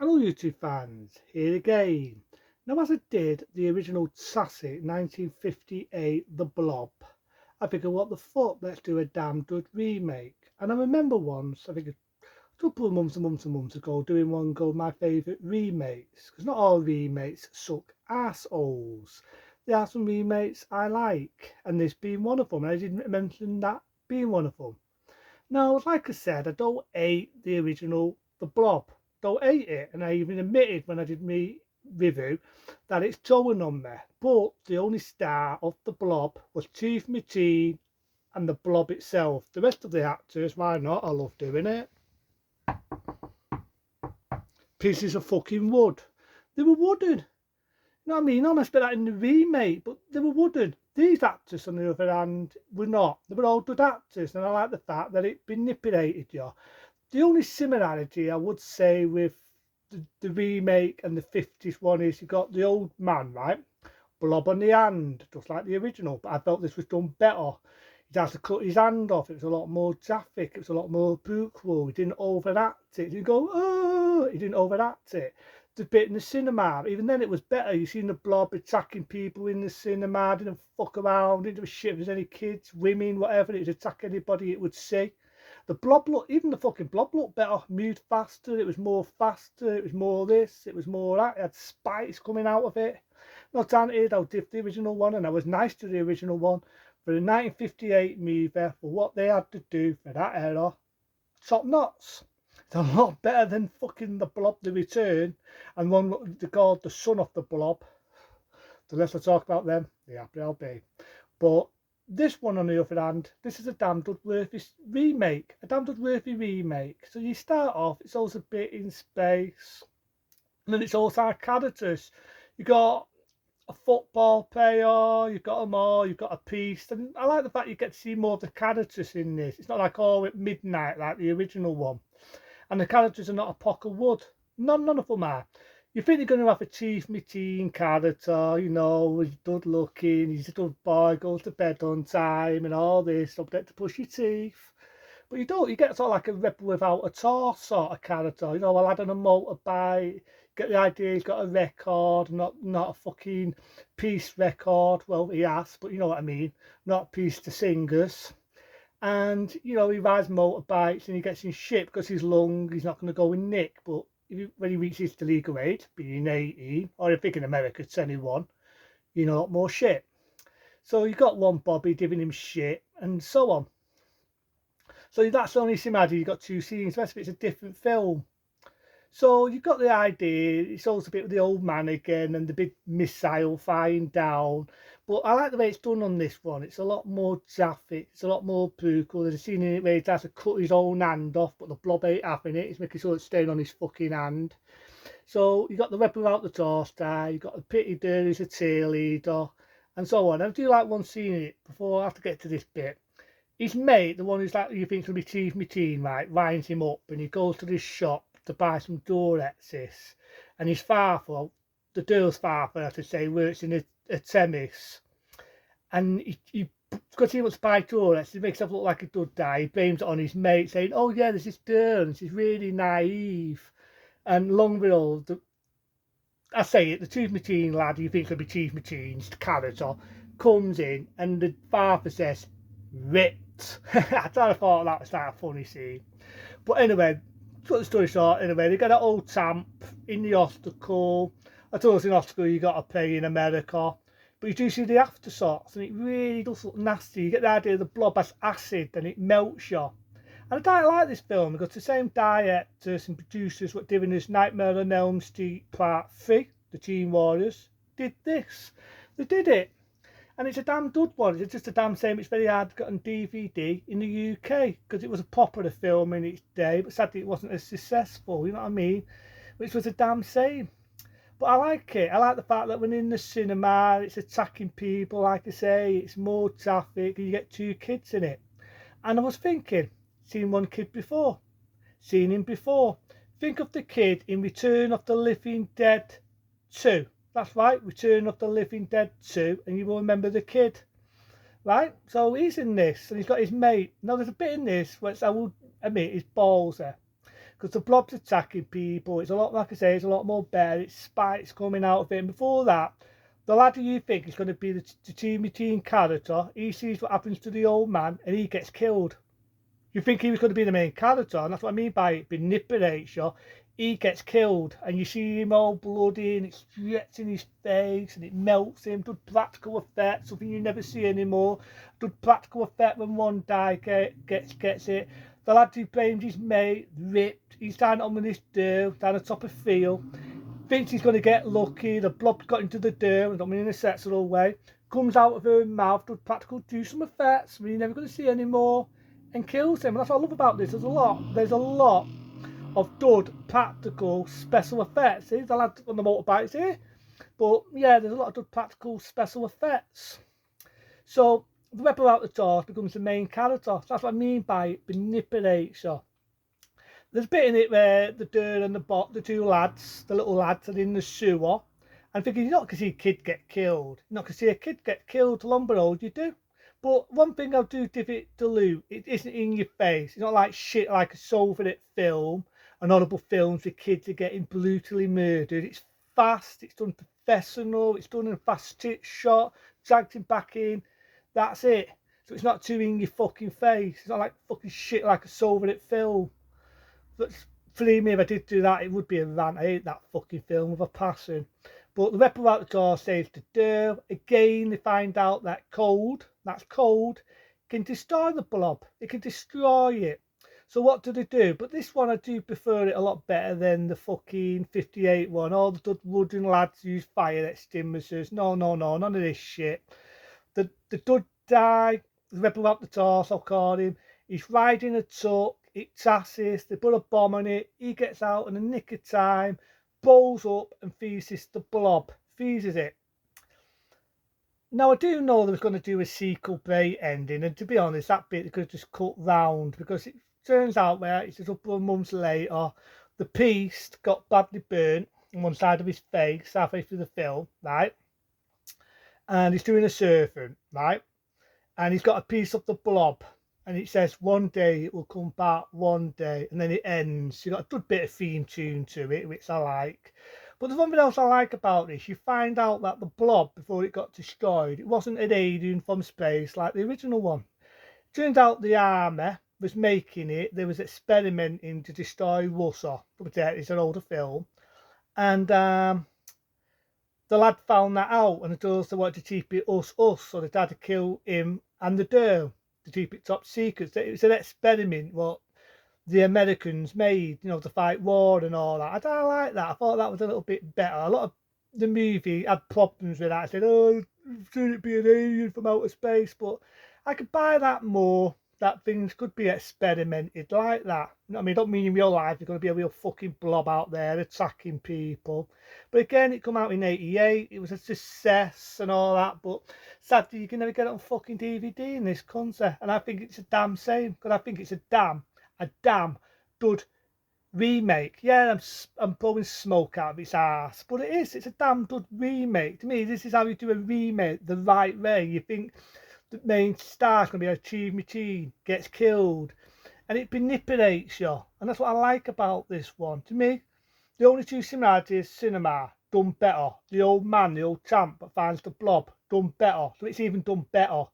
Hello YouTube fans, here again. Now as I did the original classic 1958 The Blob, I figured what the fuck, let's do a damn good remake. And I remember once, I think a couple of months ago, doing one called my favourite remakes. Because not all remakes suck assholes. There are some remakes I like, and this being one of them, and I didn't mention that being one of them. Now, like I said, I don't hate the original The Blob. Don't hate it, and I even admitted when I did my review that it's showing on me. But the only star of The Blob was Chief Mateen and The Blob itself. The rest of the actors, why not? I love doing it. Pieces of fucking wood. They were wooden. You know what I mean? I expect that in the remake, but they were wooden. These actors, on the other hand, were not. They were all good actors, and I like the fact that it manipulated you. The only similarity I would say with the remake and the 50s one is you got the old man, right? Blob on the hand, just like the original, but I felt this was done better. He had to cut his hand off. It was a lot more graphic. It was a lot more brutal. He didn't overact it. He didn't go, oh, he didn't overact it. The bit in the cinema, even then it was better. You seen the Blob attacking people in the cinema, didn't fuck around, didn't give a shit if there's any kids, women, whatever. It would attack anybody it would see. The Blob looked, even the fucking Blob looked better, moved faster. It was more faster. It was more this. It was more that. It had spikes coming out of it. Not granted, I'll dip the original one, and I was nice to the original one. For the 1958 movie, for what they had to do for that era, top notch. It's a lot better than fucking the Blob The Return, and one they called the son of the Blob. The less I talk about them, the happier I'll be. But this one, on the other hand, this is a damn good worthy remake. A damn good worthy remake. So you start off, it's also a bit in space, and then it's also our characters. You got a football player, you've got them all, you've got a piece, and I like the fact you get to see more of the characters in this. It's not like all at midnight like the original one, and the characters are not a pock of wood. None of them are. You think they're going to have a Chief Mateen character, you know, he's good looking, he's a good boy, goes to bed on time, and all this, subject to push your teeth. But you don't, you get sort of like a rebel without a torch sort of character, you know, a lad on a motorbike. Get the idea he's got a record, not a fucking peace record. Well, he has, but you know what I mean. Not peace to singers. And you know, he rides motorbikes and he gets in shit because he's lung. He's not going to go in nick. But when he reaches the legal age, being 18, or I think in America 21, you know, a lot more shit. So you got one Bobby giving him shit and so on. So that's only similarity. You got two scenes. The rest of it's a different film. So you've got the idea, it's also a bit with the old man again and the big missile flying down. But I like the way it's done on this one. It's a lot more graphic, it's a lot more brutal. There's a scene in it where he has to cut his own hand off, but the Blob ain't having it. He's making sure it's staying on his fucking hand. So you got the weapon without the torch, you got the pity there who's a cheerleader, and so on. I do like one scene in it before I have to get to this bit. His mate, the one who's like you think's gonna be Chief Mateen, right, winds him up and he goes to this shop to buy some door access, and his father, the girl's father I should say, works in a chemist, and he because he wants to buy door access, he makes himself look like a good guy. He blames it on his mate, saying, oh yeah, there's this girl and she's really naive, and long below, I say it, the Chief Mateen lad you think could be Chief Mateen's character comes in and the father says ripped. I thought that was like a funny scene, but anyway, cut the story short, anyway, they get an old champ in the hospital. I told us in hospital you got to pay in America, but you do see the aftershocks and it really does look nasty. You get the idea the Blob has acid and it melts you. And I don't like this film because the same directors and producers what doing this Nightmare on Elm Street Part 3, The Teen Warriors, did this. They did it. And it's a damn good one. It's just a damn shame it's very hard to get on DVD in the UK because it was a popular film in its day, but sadly it wasn't as successful, you know what I mean? Which was a damn shame. But I like it. I like the fact that when in the cinema, it's attacking people, like I say, it's more traffic, and you get two kids in it. And I was thinking, seen one kid before, seen him before. Think of the kid in Return of the Living Dead 2. That's right, Return of the Living Dead 2, and you will remember the kid. Right? So he's in this, and he's got his mate. Now there's a bit in this which I will admit is ballsy. because the Blob's attacking people. It's a lot, like I say, it's a lot more better. It's spikes coming out of it. And before that, the lad who you think is going to be the team character, he sees what happens to the old man and he gets killed. You think he was going to be the main character, and that's what I mean by it manipulates you. He gets killed, and you see him all bloody, and it stretches in his face, and it melts him. Does practical effect, something you never see anymore. Does practical effect when one guy gets it. The lad who blames his mate, ripped. He's down on this dirt, down the top of field. Thinks he's going to get lucky. The Blob's got into the dirt, I don't mean in a sexual way. Comes out of her mouth, does practical do some effects, you're never going to see anymore. And kills him. And that's what I love about this. There's a lot of good practical special effects. See the lad on the motorbikes here, but yeah, there's a lot of good practical special effects. So the Rebel out the torch becomes the main character. That's what I mean by it manipulates you. There's a bit in it where the Dirt and the two lads, the little lads, are in the sewer. And thinking, you're not going to see a kid get killed. You're not going to see a kid get killed, long but old, you do. But one thing I'll do give it to Luke, it isn't in your face. It's not like shit like a Soviet film and horrible films where kids are getting brutally murdered. It's fast, it's done professional, it's done in a fast shot, dragged him back in. That's it. So it's not too in your fucking face. It's not like fucking shit like a Soviet film. But believe me, if I did do that, it would be a rant. I hate that fucking film with a passion. But the Rebel out the door saves the Dirt. Again, they find out that that's cold, can destroy the Blob. It can destroy it. So what do they do? But this one, I do prefer it a lot better than the fucking 58 one. All the wooden lads use fire extinguishers. No, none of this shit. The Dud die. The Rebel out the torso, I'll call him. He's riding a truck. It's assist. They put a bomb on it. He gets out in a nick of time, bowls up and freezes the Blob. Freezes it. Now, I do know they was going to do a sequel break ending, and to be honest, that bit they could have just cut round, because it turns out where it's just a couple of months later, the priest got badly burnt on one side of his face halfway through the film, right? And he's doing a serpent, right? And he's got a piece of the Blob, and it says one day it will come back, one day, and then it ends. You got a good bit of theme tune to it, which I like. But there's one thing else I like about this. You find out that the Blob, before it got destroyed, it wasn't an alien from space like the original one. Turns out the army was making it. They was experimenting to destroy Russia. It's an older film, and the lad found that out, and the girls wanted to keep it us, so they had to kill him and the girl to keep it top secret. So it was an experiment what the Americans made, to fight war and all that. I don't like that. I thought that was a little bit better. A lot of the movie had problems with that. I said, oh, should it be an alien from outer space? But I could buy that more, that things could be experimented like that. I don't mean in real life, there's going to be a real fucking Blob out there attacking people. But again, it come out in 88. It was a success and all that. But sadly, you can never get it on fucking DVD in this country. And I think it's a damn shame, because I think it's a damn good remake. Yeah, I'm blowing smoke out of its ass, but it's a damn good remake. To me, this is how you do a remake the right way. You think the main star's going to be a Chief gets killed, and it manipulates you, and that's what I like about this one. To me, the only two similarities: cinema done better, the old man, the old champ that finds the Blob, done better. So it's even done better.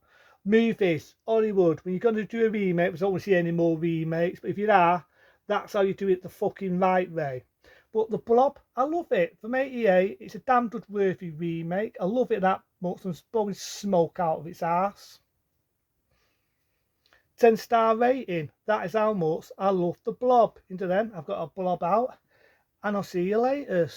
Movies, Hollywood, when you're going to do a remake, we don't want to see any more remakes, but if you are, that's how you do it the fucking right way. But the Blob, I love it. From 88, it's a damn good worthy remake. I love it that much, and blowing smoke out of its ass. 10-star rating. That is how much I love the Blob. Into them, I've got a Blob out, and I'll see you later.